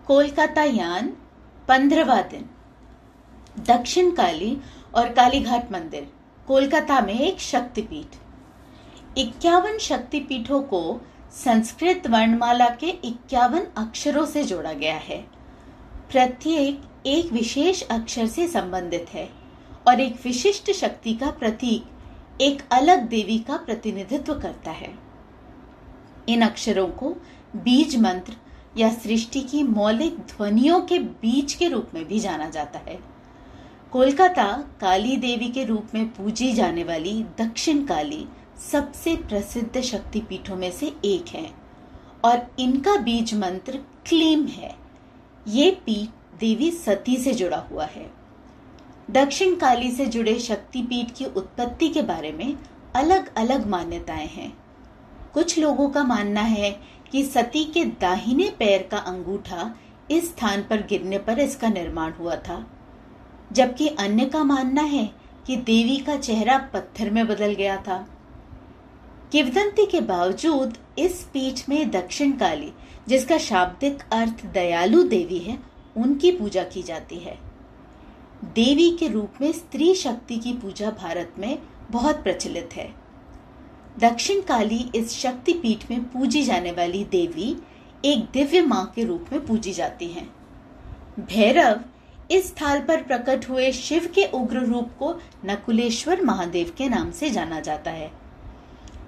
कोलकाता यान 15वां दिन। दक्षिण काली और कालीघाट मंदिर कोलकाता में एक शक्तिपीठ। 51 शक्तिपीठों को संस्कृत वर्णमाला के 51 अक्षरों से जोड़ा गया है। प्रत्येक एक विशेष अक्षर से संबंधित है और एक विशिष्ट शक्ति का प्रतीक, एक अलग देवी का प्रतिनिधित्व करता है। इन अक्षरों को बीज मंत्र या सृष्टि की मौलिक ध्वनियों के बीज के रूप में भी जाना जाता है। कोलकाता काली देवी के रूप में पूजी जाने वाली दक्षिण काली सबसे प्रसिद्ध शक्तिपीठों में से एक है और इनका बीज मंत्र क्लीम है। ये पीठ देवी सती से जुड़ा हुआ है। दक्षिण काली से जुड़े शक्तिपीठ की उत्पत्ति के बारे में अलग अलग मान्यताएं हैं। कुछ लोगों का मानना है कि सती के दाहिने पैर का अंगूठा इस स्थान पर गिरने पर इसका निर्माण हुआ था, जबकि अन्य का मानना है कि देवी का चेहरा पत्थर में बदल गया था। किंवदंती के बावजूद इस पीठ में दक्षिण काली, जिसका शाब्दिक अर्थ दयालु देवी है, उनकी पूजा की जाती है। देवी के रूप में स्त्री शक्ति की पूजा भारत में बहुत प्रचलित है। दक्षिण काली इस शक्तिपीठ में पूजी जाने वाली देवी एक दिव्य मां के रूप में पूजी जाती हैं। भैरव इस स्थान पर प्रकट हुए शिव के उग्र रूप को नकुलेश्वर महादेव के नाम से जाना जाता है।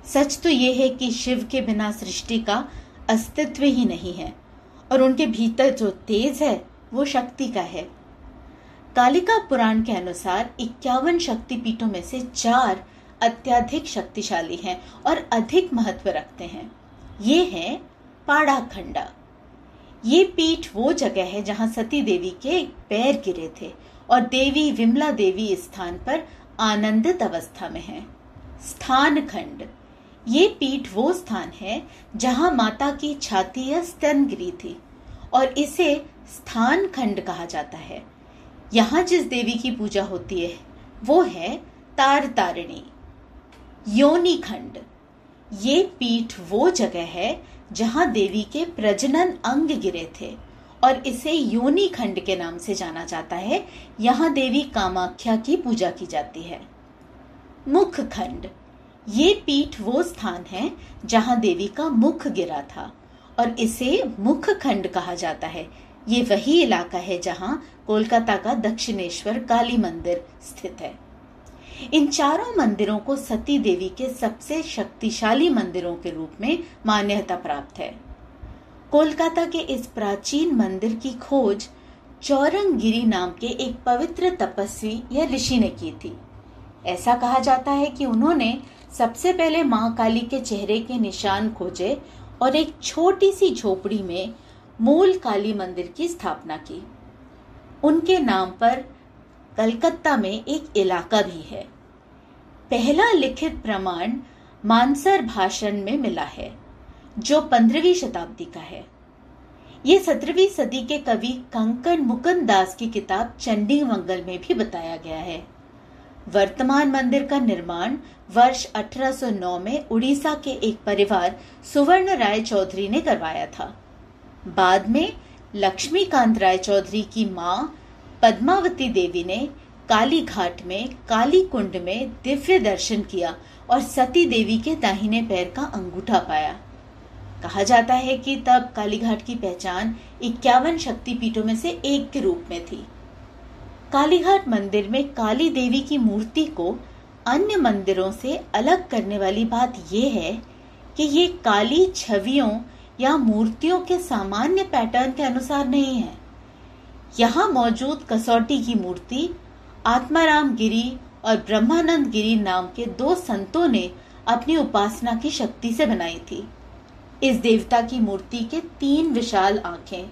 सच तो यह है कि शिव के बिना सृष्टि का अस्तित्व ही नहीं है और उनके भीतर जो तेज है वो शक्ति का है। कालिका पुराण के अनुसार 51 शक्तिपीठों में से 4 अत्यधिक शक्तिशाली हैं और अधिक महत्व रखते हैं। ये है पाड़ाखंडा। ये पीठ वो जगह है जहां सती देवी के पैर गिरे थे और देवी विमला देवी इस स्थान पर आनंदित अवस्था में है। स्थान खंड। ये पीठ वो स्थान है जहां माता की छाती या स्तन गिरी थी और इसे स्थान खंड कहा जाता है। यहाँ जिस देवी की पूजा होती है वो है तारतारिणी। योनि खंड। ये पीठ वो जगह है जहां देवी के प्रजनन अंग गिरे थे और इसे योनि खंड के नाम से जाना जाता है। यहाँ देवी कामाख्या की पूजा की जाती है। मुख खंड। ये पीठ वो स्थान है जहां देवी का मुख गिरा था और इसे मुख खंड कहा जाता है। ये वही इलाका है जहां कोलकाता का दक्षिणेश्वर काली मंदिर स्थित है। इन चारों मंदिरों को सती देवी के सबसे शक्तिशाली मंदिरों के रूप में मान्यता प्राप्त है। कोलकाता के इस प्राचीन मंदिर की खोज चौरंगगिरी नाम के एक पवित्र तपस्वी या ऋषि ने की थी। ऐसा कहा जाता है कि उन्होंने सबसे पहले मां काली के चेहरे के निशान खोजे और एक छोटी सी झोपड़ी में मूल काली मंदिर की स्थापना की। उनके नाम पर कलकत्ता में एक इलाका भी है। पहला लिखित प्रमाण मानसर भाषण में मिला है जो 15वीं शताब्दी का है। ये 17वीं सदी के कवि कंकण मुकुंद दास की किताब चंडी मंगल में भी बताया गया है। वर्तमान मंदिर का निर्माण वर्ष 1809 में उड़ीसा के एक परिवार सुवर्ण राय चौधरी ने करवाया था। बाद में लक्ष्मीकांत राय चौधरी की मां पद्मावती देवी ने काली घाट में काली कुंड में दिव्य दर्शन किया और सती देवी के दाहिने पैर का अंगूठा पाया। कहा जाता है कि तब कालीघाट की पहचान 51 शक्तिपीठों में से एक के रूप में थी। कालीघाट मंदिर में काली देवी की मूर्ति को अन्य मंदिरों से अलग करने वाली बात यह है कि ये काली छवियों या मूर्तियों के सामान्य पैटर्न के अनुसार नहीं है। यहाँ मौजूद कसौटी की मूर्ति आत्माराम गिरी और ब्रह्मानंद गिरी नाम के 2 संतों ने अपनी उपासना की शक्ति से बनाई थी। इस देवता की मूर्ति के 3 विशाल आंखें,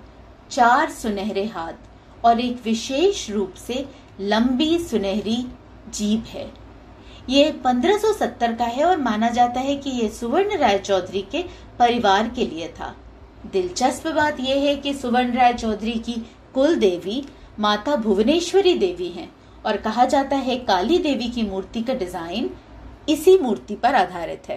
4 सुनहरे हाथ और एक विशेष रूप से लंबी सुनहरी जीभ है। ये 1570 का है और माना जाता है कि ये सुवर्ण राय चौधरी के परिवार के लिए था। दिलचस्प बात यह है कि सुवर्ण राय चौधरी की कुल देवी माता भुवनेश्वरी देवी हैं और कहा जाता है काली देवी की मूर्ति का डिजाइन इसी मूर्ति पर आधारित है।